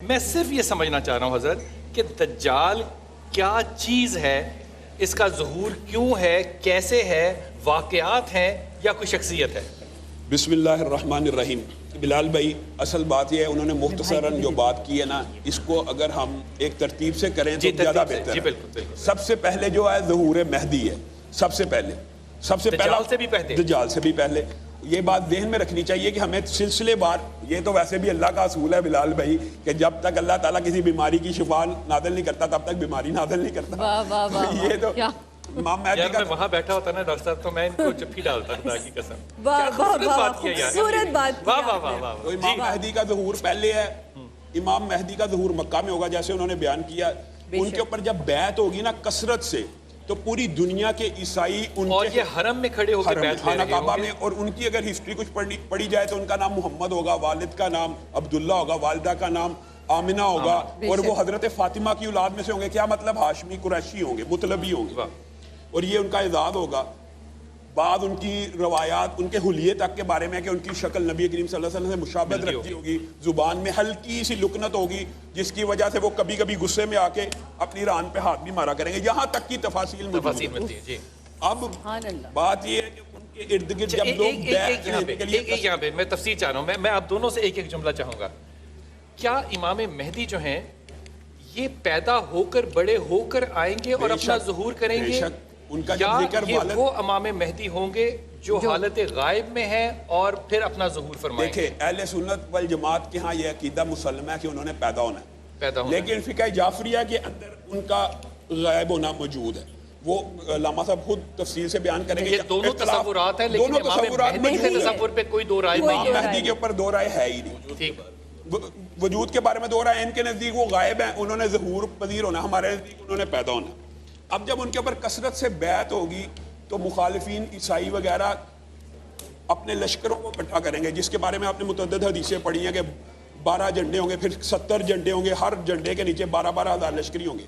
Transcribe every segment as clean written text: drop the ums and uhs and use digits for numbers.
میں صرف یہ سمجھنا چاہ رہا ہوں حضرت کہ دجال کیا چیز ہے، اس کا ظہور کیوں ہے، کیسے ہے، واقعات ہیں یا کوئی شخصیت ہے؟ بسم اللہ الرحمن الرحیم۔ بلال بھائی، اصل بات یہ ہے انہوں نے مختصراً جو بات کی ہے نا، اس کو اگر ہم ایک ترتیب سے کریں تو زیادہ بہتر ہے۔ بالکل۔ سب سے پہلے جو ہے ظہور مہدی ہے، سب سے پہلے دجال سے بھی پہلے، دجال سے بھی پہلے۔ یہ بات ذہن میں رکھنی چاہیے کہ ہمیں سلسلے بار، یہ تو ویسے بھی اللہ کا اصول ہے بلال بھائی کہ جب تک اللہ تعالیٰ کسی بیماری کی شفا نازل نہیں کرتا تب تک بیماری نازل نہیں کرتا۔ یہ تو امام مہدی کا، میں وہاں بیٹھا ہوتا نا ڈاکٹر صاحب تو میں ان کو جب بھی ڈالتا خدا کی قسم۔ خوبصورت بات، واہ واہ واہ واہ۔ تو امام مہدی کا ظہور پہلے ہے۔ امام مہدی کا ظہور مکہ میں ہوگا جیسے انہوں نے بیان کیا۔ ان کے اوپر جب بیعت ہوگی نا کثرت سے تو پوری دنیا کے عیسائی ان اور کے یہ حرم میں کھڑے ہو کے بیعت لے رہے کعبہ ہوں میں، گے۔ اور ان کی اگر ہسٹری کچھ پڑھی جائے تو ان کا نام محمد ہوگا، والد کا نام عبداللہ ہوگا، والدہ کا نام آمنہ ہوگا، اور وہ حضرت فاطمہ کی اولاد میں سے ہوں گے۔ کیا مطلب؟ ہاشمی قریشی ہوں گے، مطلبی ہوں گے، اور یہ ان کا اعزاز ہوگا۔ بعض ان کی روایات ان کے حلیے تک کے بارے میں کہ ان کی شکل نبی کریم صلی اللہ علیہ وسلم سے مشابہت رکھتی ہوگی، زبان میں ہلکی سی لکنت ہوگی جس کی وجہ سے وہ کبھی کبھی غصے میں آ کے اپنی ران پہ ہاتھ بھی مارا کریں گے، یہاں تک کی تفاصیل موجود ہے۔ اب بات یہ ہے کہ ان کے ارد گرد جب لوگ ایک یہاں پہ میں تفسیر چاہ رہا ہوں، میں آپ دونوں سے ایک ایک جملہ چاہوں گا۔ کیا امام مہدی جو ہیں یہ پیدا ہو کر بڑے ہو کر آئیں گے اور اپنا ظہور کریں گے، ان کا یا ذکر یہ وہ امام مہدی ہوں گے جو حالت غائب میں ہیں اور پھر اپنا ظہور فرمائیں گے؟ دیکھیں، اہل سنت والجماعت کے ہاں یہ عقیدہ مسلم ہے کہ انہوں نے پیدا ہونا ہے، لیکن فقہ جعفریہ کے اندر ان کا غائب ہونا موجود ہے۔ وہ علامہ صاحب خود تفصیل سے بیان کریں گے۔ یہ دونوں تصورات ہیں، لیکن امام مہدی کے تصور پہ کوئی دو رائے نہیں ہے۔ امام مہدی کے اوپر دو رائے ہے ہی نہیں۔ وجود کے بارے میں دو رائے، ان کے نزدیک وہ غائب ہیں، انہوں نے ظہور پذیر ہونا، ہمارے نزدیک انہوں نے پیدا ہونا۔ اب جب ان کے اوپر کثرت سے بیعت ہوگی تو مخالفین عیسائی وغیرہ اپنے لشکروں کو اکٹھا کریں گے، جس کے بارے میں آپ نے متعدد حدیثیں پڑھی ہیں کہ 12 جھنڈے ہوں گے، پھر 70 جھنڈے ہوں گے، ہر جھنڈے کے نیچے 12 ہزار لشکری ہوں گے۔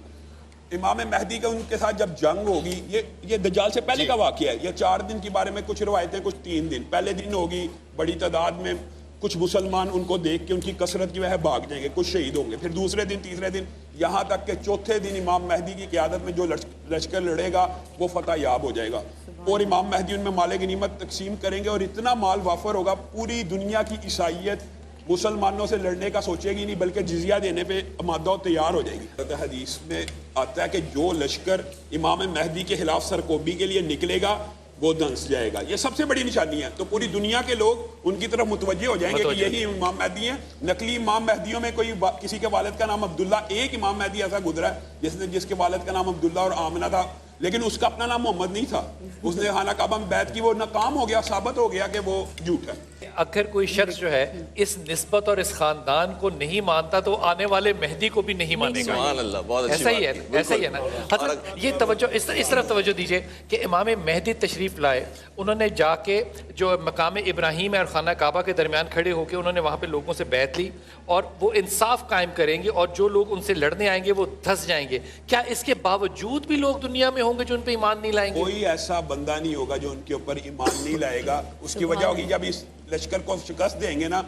امام مہدی کا ان کے ساتھ جب جنگ ہوگی، یہ دجال سے پہلے کا واقعہ ہے، یہ 4 دن کے بارے میں کچھ روایتیں، کچھ 3 دن۔ پہلے دن ہوگی بڑی تعداد میں کچھ مسلمان ان کو دیکھ کے ان کی کثرت کی وجہ بھاگ جائیں گے، کچھ شہید ہوں گے، پھر دوسرے دن، تیسرے دن، یہاں تک کہ چوتھے دن امام مہدی کی قیادت میں جو لشکر لڑے گا وہ فتح یاب ہو جائے گا، اور امام مہدی ان میں مال غنیمت تقسیم کریں گے، اور اتنا مال وافر ہوگا پوری دنیا کی عیسائیت مسلمانوں سے لڑنے کا سوچے گی نہیں، بلکہ جزیہ دینے پہ آمادہ و تیار ہو جائے گی۔ حدیث میں آتا ہے کہ جو لشکر امام مہدی کے خلاف سرکوبی کے لیے نکلے گا وہ دھنس جائے گا۔ یہ سب سے بڑی نشانی ہے، تو پوری دنیا کے لوگ ان کی طرف متوجہ ہو جائیں گے کہ یہی امام مہدی ہیں۔ نقلی امام مہدیوں میں کوئی کسی کے والد کا نام عبداللہ، ایک امام مہدی ایسا گزرا ہے جس کے والد کا نام عبداللہ اور آمنہ تھا، لیکن اس کا اپنا نام محمد نہیں تھا۔ اس نے خانہ کعبہ میں بیعت کی، وہ ناکام ہو گیا، ثابت ہو گیا کہ وہ جھوٹ ہے۔ اگر کوئی شخص جو ہے اس نسبت اور اس خاندان کو نہیں مانتا تو آنے والے مہدی کو بھی نہیں مانے گا۔ سبحان اللہ، بہت اچھی ایسا ہی ہے، ایسا ہی ہے نا حضرت۔ یہ توجہ اس طرف توجہ دیجئے کہ امام مہدی تشریف لائے، انہوں نے جا کے جو مقام ابراہیم ہے اور خانہ کعبہ کے درمیان کھڑے ہو کے انہوں نے وہاں پہ لوگوں سے بیعت لی، اور وہ انصاف قائم کریں گے، اور جو لوگ ان سے لڑنے آئیں گے وہ دھس جائیں گے۔ کیا اس کے باوجود بھی لوگ دنیا میں ہوں گے جو ان پہ ایمان نہیں لائیں گے؟ کوئی ایسا بندہ نہیں ہوگا جو ان کے اوپر ایمان نہیں لائے گا۔ اس کی وجہ ہوگی جب اس لشکر کو شکست دیں گے نا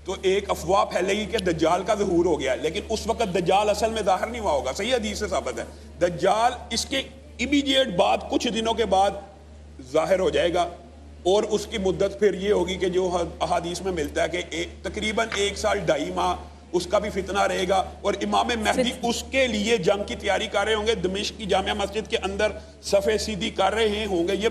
تو ایک افواہ پھیلے گی کہ دجال کا ظہور ہو گیا، لیکن اس وقت دجال اصل میں ظاہر نہیں ہوا ہوگا۔ صحیح حدیث سے ثابت ہے دجال اس کے امیڈیٹ بعد کچھ دنوں کے بعد ظاہر ہو جائے گا، اور اس کی مدت پھر یہ ہوگی کہ جو احادیث میں ملتا ہے کہ تقریباً 1 سال 2.5 ماہ اس کا بھی فتنہ رہے گا، اور امام مہدی اس کے لیے جنگ کی تیاری کر رہے ہوں گے۔ دمشق کی جامع مسجد کے اندر صفے سیدھی کر رہے ہوں گے۔ یہ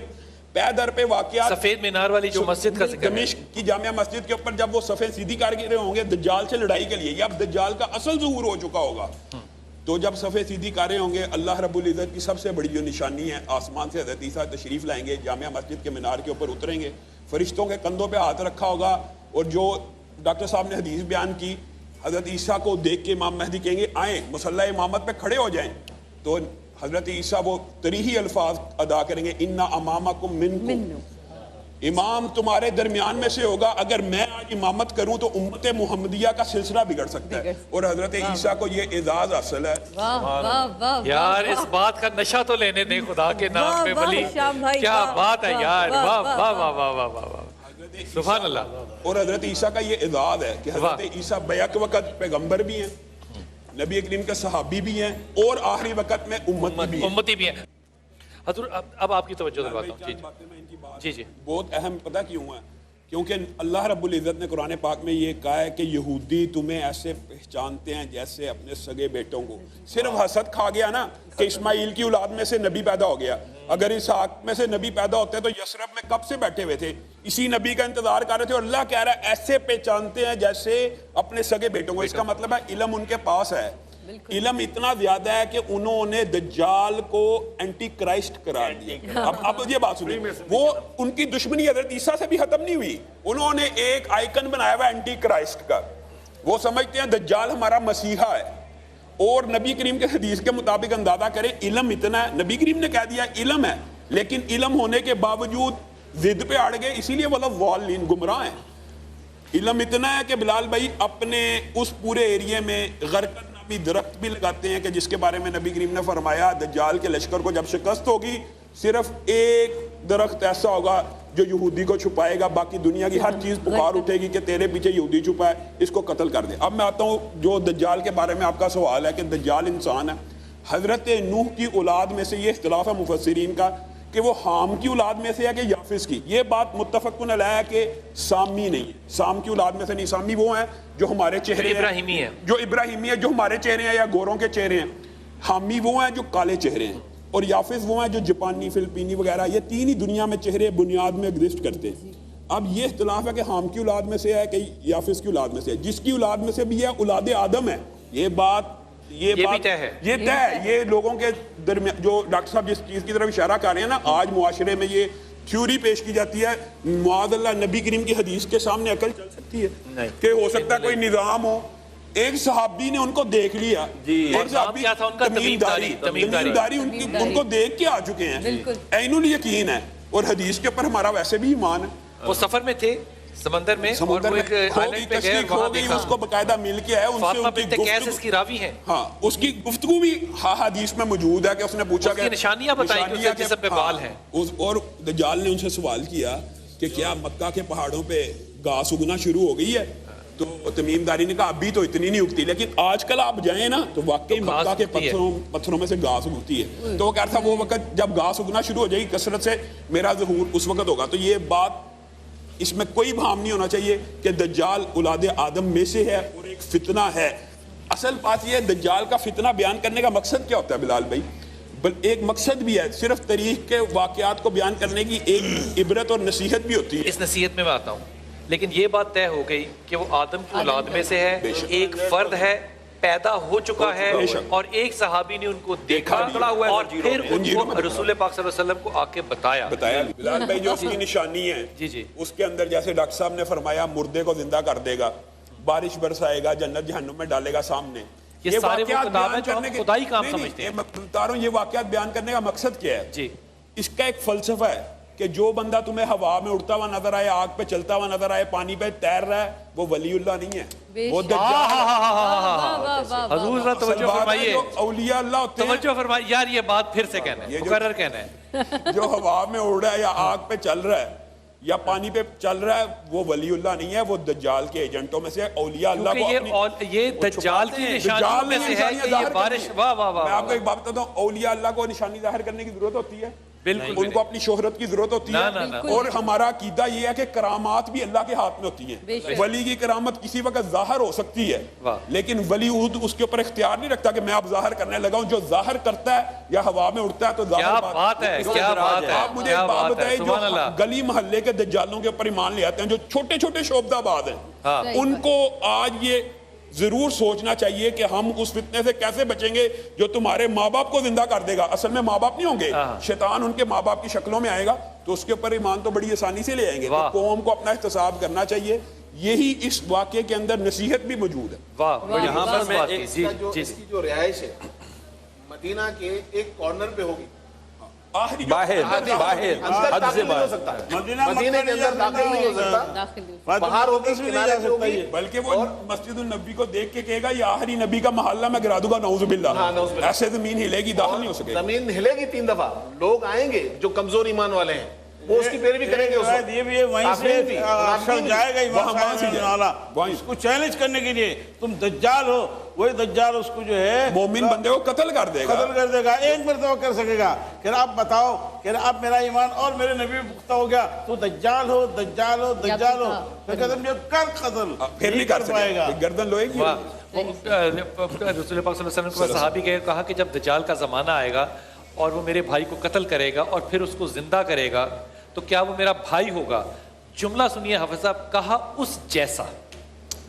پے در پہ واقعات، سفید مینار والی جو مسجد کا ذکر ہے، دمشق کی جامع مسجد کے اوپر جب وہ صفے سیدھی کر رہے ہوں گے دجال سے لڑائی کے لیے، یا اب دجال کا اصل ظہور ہو چکا ہوگا، تو جب صفے سیدھی کر رہے ہوں گے، اللہ رب العزت کی سب سے بڑی جو نشانی ہے، آسمان سے حضرت عیسیٰ تشریف لائیں گے، جامع مسجد کے مینار کے اوپر اتریں گے، فرشتوں کے کندھوں پہ ہاتھ رکھا ہوگا، اور جو ڈاکٹر صاحب نے حدیث بیان کی، حضرت عیسیٰ کو دیکھ کے امام مہدی کہیں گے آئیں مصلی امامت پہ کھڑے ہو جائیں، تو حضرت عیسیٰ وہ تریحی الفاظ ادا کریں گے، اِنَّ أَمَامَكُم مِّنْكُمْ، امام تمہارے درمیان میں سے ہوگا، اگر میں آج امامت کروں تو امت محمدیہ کا سلسلہ بگڑ سکتا ہے، اور حضرت عیسیٰ کو یہ اعزاز حاصل ہے۔ یار اس بات کا نشہ تو لینے دیں خدا کے نام پہ ولی، کیا بات ہے یار، واہ واہ واہ واہ واہ واہ، سبحان اللہ۔ اور حضرت عیسیٰ کا یہ اعزاز ہے کہ حضرت عیسیٰ بیک وقت پیغمبر بھی ہیں نبی کریم کے صحابی بھی ہیں اور آخری وقت میں امتی بھی ہیں. حضور اب آپ کی توجہ دلواتا ہوں. جی جی بہت اہم پتہ کیوں ہے؟ کیونکہ اللہ رب العزت نے قرآن پاک میں یہ کہا ہے کہ یہودی تمہیں ایسے پہچانتے ہیں جیسے اپنے سگے بیٹوں کو. صرف حسد کھا گیا نا کہ اسماعیل کی اولاد میں سے نبی پیدا ہو گیا. اگر اسحاق میں سے نبی پیدا ہوتے تو یثرب میں کب سے بیٹھے ہوئے تھے, اسی نبی کا انتظار کر رہے تھے. اور اللہ کہہ رہا ہے ایسے پہچانتے ہیں جیسے اپنے سگے بیٹوں کو. اس کا مطلب ہے علم ان کے پاس ہے. علم اتنا زیادہ ہے کہ انہوں نے دجال کو اینٹی کرائسٹ قرار دیا. اب یہ بات سنیں, وہ ان کی دشمنی حضرت عیسیٰ سے بھی ختم نہیں ہوئی. انہوں نے ایک آئیکن بنایا ہوا اینٹی کرائسٹ کا. وہ سمجھتے ہیں دجال ہمارا مسیحا ہے. اور نبی کریم کے حدیث کے مطابق اندازہ کریں, علم اتنا ہے, نبی کریم نے کہہ دیا علم ہے, لیکن علم ہونے کے باوجود ضد پہ اڑ گئے, اسی لیے وہ لوگ والین گمراہ ہیں. علم اتنا ہے کہ بلال بھائی اپنے اس پورے ایریے میں غرقد بھی درخت بھی لگاتے ہیں کہ جس کے بارے میں نبی کریم نے فرمایا دجال کے لشکر کو جب شکست ہوگی صرف ایک درخت ایسا ہوگا جو یہودی کو چھپائے گا, باقی دنیا کی ہر چیز پکار اٹھے گی کہ تیرے پیچھے یہودی چھپا ہے, اس کو قتل کر دے. اب میں آتا ہوں جو دجال کے بارے میں آپ کا سوال ہے کہ دجال انسان ہے. حضرت نوح کی اولاد میں سے یہ اختلاف ہے مفسرین کا کہ وہ حام کی اولاد میں سے ہے کہ یافس کی. یہ بات متفقن علیہ ہے کہ سامی نہیں ہے, سام کی اولاد میں سے نہیں. سامی وہ ہیں جو ہمارے چہرے ابراہیمی ہیں, جو ابراہیمی ہے, جو ہمارے چہرے ہیں یا گوروں کے چہرے ہیں. حامی وہ ہیں جو کالے چہرے ہیں, اور یافس وہ ہیں جو جاپانی فلپینی وغیرہ, یہ تین ہی دنیا میں چہرے بنیاد میں ایگزسٹ کرتے ہیں. اب یہ اختلاف ہے کہ حام کی اولاد میں سے ہے کہ یافس کی اولاد میں سے ہے. جس کی اولاد میں سے بھی ہے اولاد آدم ہے. یہ بات یہ طے ہے. یہ لوگوں کے درمیان جو ڈاکٹر صاحب جس چیز کی طرف اشارہ کر رہے ہیں نا, آج معاشرے میں یہ تھیوری پیش کی جاتی ہے, معاذ اللہ نبی کریم کی حدیث کے سامنے عقل چل سکتی ہے کہ ہو سکتا ہے کوئی نظام ہو. ایک صحابی نے ان کو دیکھ لیا, ایک صحابی کیا تھا ان کا تمیمداری ان کو دیکھ کے آ چکے ہیں, عین الیقین ہے. اور حدیث کے اوپر ہمارا ویسے بھی ایمان ہے. وہ سفر میں تھے سمندر میں, اور وہ ایک آئلینڈ پہ گئے, وہاں دیکھا اس کو باقاعدہ مل کے ہے. فاطمہ بنت قیس اس کی راوی ہیں. ہاں, اس کی گفتگو بھی حدیث میں موجود ہے کہ اس نے پوچھا کہ نشانیاں بتائیں کہ اس کے جسم پہ بال ہیں. اور دجال نے ان سے سوال کیا کہ کیا مکہ کے پہاڑوں پہ گھاس اگنا شروع ہو گئی ہے؟ تو تمیم داری نے کہا ابھی تو اتنی نہیں اگتی, لیکن آج کل آپ جائیں نا تو واقعی مکہ کے پتھروں میں سے گھاس اگتی ہے. تو وہ کہتا تھا وہ وقت جب گھاس اگنا شروع ہو جائے گی کثرت سے میرا ظہور اس وقت ہوگا. تو یہ بات, اس میں کوئی بھام نہیں ہونا چاہیے کہ دجال اولاد آدم میں سے ہے اور ایک فتنہ ہے. اصل بات یہ ہے دجال کا فتنہ بیان کرنے کا مقصد کیا ہوتا ہے بلال بھائی؟ ایک مقصد بھی ہے, صرف تاریخ کے واقعات کو بیان کرنے کی ایک عبرت اور نصیحت بھی ہوتی ہے. اس نصیحت میں آتا ہوں, لیکن یہ بات طے ہو گئی کہ وہ آدم کی اولاد میں سے ہے, ایک فرد ہے, پیدا ہو چکا ہے, اور ایک صحابی نے ان کو دیکھا اور پھر ان کو رسول پاک صلی اللہ علیہ وسلم کو آ کے بتایا. بلال بھائی جو اس کی نشانی ہے اس کے اندر جیسے ڈاکٹر صاحب نے فرمایا مردے کو زندہ کر دے گا, بارش برسائے گا, جنت جہنم میں ڈالے گا سامنے. یہ سارے وہ کتاب ہیں جو ہم خدائی کام سمجھتے ہیں. بتا رہا ہوں یہ واقعات بیان کرنے کا مقصد کیا ہے. جی, اس کا ایک فلسفہ ہے کہ جو بندہ تمہیں ہوا میں اڑتا ہوا نظر آئے, آگ پہ چلتا ہوا نظر آئے, پانی پہ تیر رہا ہے, وہ ولی اللہ نہیں ہے, وہ دجال ہے. حضور ذرا توجہ فرمائیے, جو اولیاء اللہ ہوتے ہیں, توجہ فرمائیے یار, یہ بات پھر سے کہنا ہے, مکرر کہنا ہے. جو ہوا میں اڑ رہا ہے یا آگ پہ چل رہا ہے یا پانی پہ چل رہا ہے وہ ولی اللہ نہیں ہے, وہ دجال کے ایجنٹوں میں سے. اولیاء اللہ کو یہ دجال کی نشانیوں میں سے ہے کہ یہ بارش. واہ واہ واہ. میں آپ کو ایک بات بتاتا ہوں, اولیاء اللہ کو نشانی ظاہر کرنے کی ضرورت ہوتی ہے, بالکل ان کو اپنی شہرت کی ضرورت ہوتی ہے. اور ہمارا عقیدہ یہ ہے کہ کرامات بھی اللہ کے ہاتھ میں ہوتی ہیں. ولی کی کرامت کسی وقت ظاہر ہو سکتی ہے, لیکن ولی اس کے اوپر اختیار نہیں رکھتا کہ میں اب ظاہر کرنے لگا ہوں. جو ظاہر کرتا ہے یا ہوا میں اڑتا ہے تو ظاہر بات ہے. کیا بات ہے. آپ مجھے ایک بات بتائیں, جو گلی محلے کے دجالوں کے اوپر ایمان لے آتے ہیں, جو چھوٹے چھوٹے شعبدہ باز ہیں, ان کو آج یہ ضرور سوچنا چاہیے کہ ہم اس فتنے سے کیسے بچیں گے جو تمہارے ماں باپ کو زندہ کر دے گا. اصل میں ماں باپ نہیں ہوں گے, شیطان ان کے ماں باپ کی شکلوں میں آئے گا, تو اس کے اوپر ایمان تو بڑی آسانی سے لے آئیں گے. تو قوم کو اپنا احتساب کرنا چاہیے. یہی اس واقعے کے اندر نصیحت بھی موجود ہے. یہاں پر میں اس کی جو رہائش ہے مدینہ کے ایک کارنر پہ ہوگی, باہر حد سے باہر, مدینے کے اندر داخل نہیں ہو سکتا, باہر ہوگی کنارے پہ ہوگی. بلکہ وہ مسجد النبی کو دیکھ کے کہے گا یہ آخری نبی کا محلہ میں گرا دوں گا, نعوذ باللہ. ایسے زمین ہلے گی, داخل نہیں ہو سکے. زمین ہلے گی 3 دفعہ, لوگ آئیں گے جو کمزور ایمان والے ہیں, وہ اس کی پیروی کریں گے. یہ بھی وہیں سے جائے گا, اس کو چیلنج کرنے کے لیے تم دجال ہو, وہی دجال اس کو جو ہے مومن بندے کو قتل کر دے گا. قتل کر دے گا. ایک مرتبہ کر سکے گا کہ آپ بتاؤ کہ اب میرا ایمان اور میرے نبی پختہ ہو گیا, تو دجال ہو دجال ہو دجال ہو, پھر کہتے ہیں کر قتل, پھر نہیں کر پائے گا. سکے, گردن لوہے کی. رسول پاک صلی اللہ علیہ وسلم کو صحابی کے کہا کہ جب دجال کا زمانہ آئے گا اور وہ میرے بھائی کو قتل کرے گا اور پھر اس کو زندہ کرے گا تو کیا وہ میرا بھائی ہوگا؟ جملہ سنیے حافظ صاحب, کہا اس جیسا.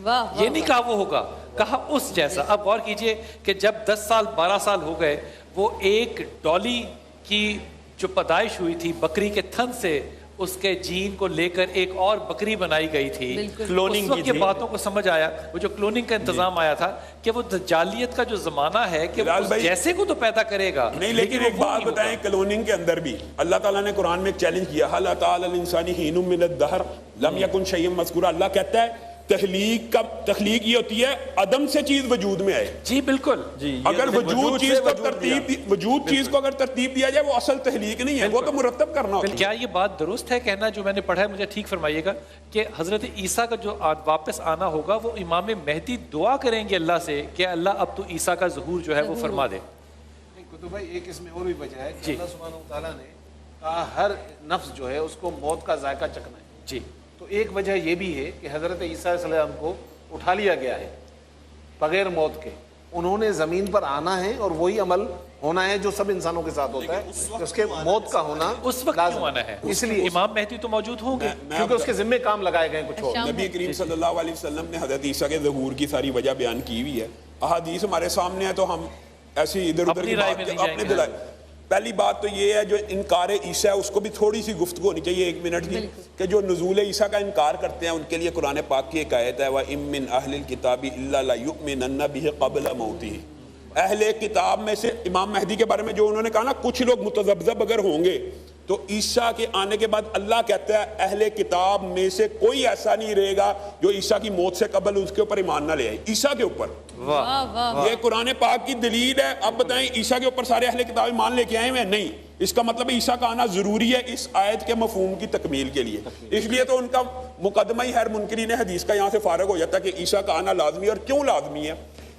یہ نہیں کہا وہ ہوگا, کہا اس جیسا. اب غور کیجئے کہ جب 10 سال 12 سال ہو گئے, وہ ایک ڈولی کی جو پیدائش ہوئی تھی بکری کے تھن سے, اس کے جین کو لے کر ایک اور بکری بنائی گئی تھی. کلوننگ اس وقت یہ باتوں کو سمجھ آیا, وہ جو کلوننگ کا انتظام آیا تھا کہ وہ دجالیت کا جو زمانہ ہے کہ وہ اس جیسے کو تو پیدا کرے گا. نہیں, لیکن ایک بات بتائیں, کلوننگ کے اندر بھی اللہ تعالیٰ نے قرآن میں ایک چیلنج کیا, هل أتى على الإنسان حين من الدهر لم يكن شيئا مذكورا. اللہ کہتا ہے تخلیق یہ ہوتی ہے عدم سے چیز وجود میں آئے. جی بالکل. اگر وجود چیز کو اگر ترتیب دیا جائے وہ اصل تخلیق نہیں ہے, وہ تو مرتب کرنا ہوتا ہے. کیا یہ بات درست ہے کہنا جو میں نے پڑھا ہے, مجھے ٹھیک فرمائیے گا, کہ حضرت عیسیٰ کا جو واپس آنا ہوگا وہ امام مہدی دعا کریں گے اللہ سے کہ اللہ اب تو عیسیٰ کا ظہور جو ہے وہ فرما دے. کتب بھائی ایک اس میں اور بھی وجہ ہے کہ اللہ سبحانہ وتعالیٰ نے کہا ہر نفس جو ہے اس کو موت کا ذائقہ چکھنا ہے. جی, تو ایک وجہ یہ بھی ہے کہ حضرت عیسیٰ علیہ السلام کو اٹھا لیا گیا ہے بغیر موت کے. انہوں نے زمین پر آنا ہے اور وہی عمل ہونا ہے جو سب انسانوں کے ساتھ ہوتا ہے, اس کے موت کا ہونا اس وقت کیوں آنا ہے؟ اس لیے امام مہدی تو موجود ہوں گے کیونکہ اس کے ذمہ کام لگائے گئے کچھ اور. نبی کریم صلی اللہ علیہ وسلم نے حضرت عیسیٰ کے ظہور کی ساری وجہ بیان کی ہوئی ہے, احادیث ہمارے سامنے ہے, تو ہم ایسی ادھر ادھر کی بات اپنے دلائے. پہلی بات تو یہ ہے جو انکار عیسیٰ ہے اس کو بھی تھوڑی سی گفتگو ہونی چاہیے 1 منٹ کی, کہ جو نزول عیسیٰ کا انکار کرتے ہیں ان کے لیے قرآن پاک کی ایک آیت ہے, وَإِن مِّنْ أَهْلِ الْكِتَابِ إِلَّا لَيُؤْمِنَنَّ بِهِ قَبْلَ مَوْتِهِ. اہل کتاب میں سے امام مہدی کے بارے میں جو انہوں نے کہا نا, کچھ لوگ متذبذب اگر ہوں گے, تو عیسیٰ کے آنے کے بعد اللہ کہتا ہے اہل کتاب میں سے کوئی ایسا نہیں رہے گا جو عیسیٰ کی موت سے قبل اس کے اوپر ایمان نہ لے آئے. عیسیٰ کے اوپر یہ قرآن پاک کی دلیل ہے. اب بتائیں عیسیٰ کے اوپر سارے اہل کتاب ایمان لے کے آئے ہیں؟ نہیں. اس کا مطلب عیسیٰ کا آنا ضروری ہے اس آیت کے مفہوم کی تکمیل کے لیے. اس لیے تو ان کا مقدمہ ہی ہر منکرین حدیث کا یہاں سے فارغ ہو جاتا ہے کہ عیسیٰ کا آنا لازمی ہے. اور کیوں لازمی ہے؟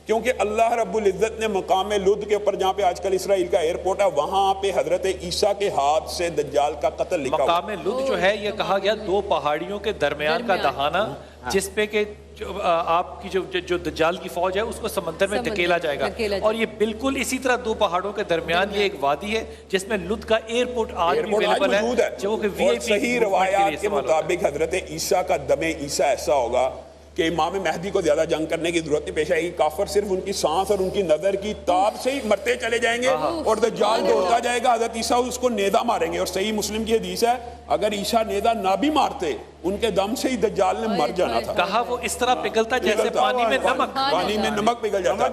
کیونکہ اللہ رب العزت نے مقام لد کے اوپر جہاں پہ آج کل اسرائیل کا ایئرپورٹ ہے, وہاں پہ حضرت عیسیٰ کے ہاتھ سے دجال کا قتل لکھا ہوا. مقام لد جو ہے یہ کہا گیا 2 پہاڑیوں کے درمیان کا دہانہ, جس پہ کہ آپ کی جو دجال کی فوج ہے اس کو سمندر میں دھکیلا جائے گا. اور یہ بالکل اسی طرح 2 پہاڑوں کے درمیان یہ ایک وادی ہے جس میں لد کا ایئرپورٹ آج بھی اویلیبل ہے, جو کہ اور صحیح روایات کے مطابق حضرت عیسیٰ کا دم عیسیٰ ایسا ہوگا کہ امام مہدی کو زیادہ جنگ کرنے کی ضرورت نہیں پیش آئے گی. کافر صرف ان کی سانس اور ان کی نظر کی تاب سے ہی مرتے چلے جائیں گے اور دجال دوڑتا جائے گا, حضرت عیسیٰ اس کو نیزہ ماریں گے. اور صحیح مسلم کی حدیث ہے اگر عیسیٰ نیزہ نہ بھی مارتے ان کے دم سے ہی دجال نے مر جانا تھا. کہا وہ اس طرح پگھلتا جیسے پانی میں نمک پگھل جاتا.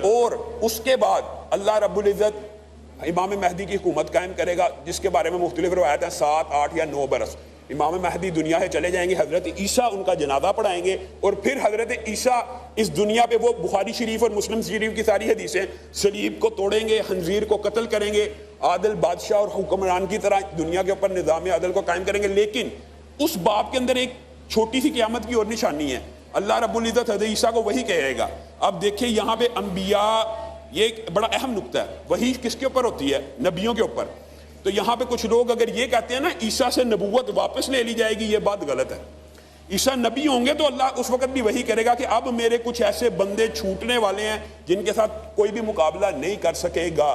اور اس کے بعد اللہ رب العزت امام مہدی کی حکومت قائم کرے گا, جس کے بارے میں مختلف روایت ہیں 7, 8 یا 9 برس. امام مہدی دنیا سے چلے جائیں گے, حضرت عیسیٰ ان کا جنازہ پڑھائیں گے, اور پھر حضرت عیسیٰ اس دنیا پہ وہ بخاری شریف اور مسلم شریف کی ساری حدیثیں, صلیب کو توڑیں گے, خنزیر کو قتل کریں گے, عادل بادشاہ اور حکمران کی طرح دنیا کے اوپر نظام عدل کو قائم کریں گے. لیکن اس باب کے اندر ایک چھوٹی سی قیامت کی اور نشانی ہے. اللہ رب العزت حضرت عیسیٰ کو وہی کہے گا. اب دیکھیں یہاں پہ انبیاء, یہ ایک بڑا اہم نقطہ ہے, وہی کس کے اوپر ہوتی ہے؟ نبیوں کے اوپر. تو یہاں پہ کچھ لوگ اگر یہ کہتے ہیں نا عیسیٰ سے نبوت واپس لے لی جائے گی, یہ بات غلط ہے. عیسیٰ نبی ہوں گے تو اللہ اس وقت بھی وہی کرے گا کہ اب میرے کچھ ایسے بندے چھوٹنے والے ہیں جن کے ساتھ کوئی بھی مقابلہ نہیں کر سکے گا.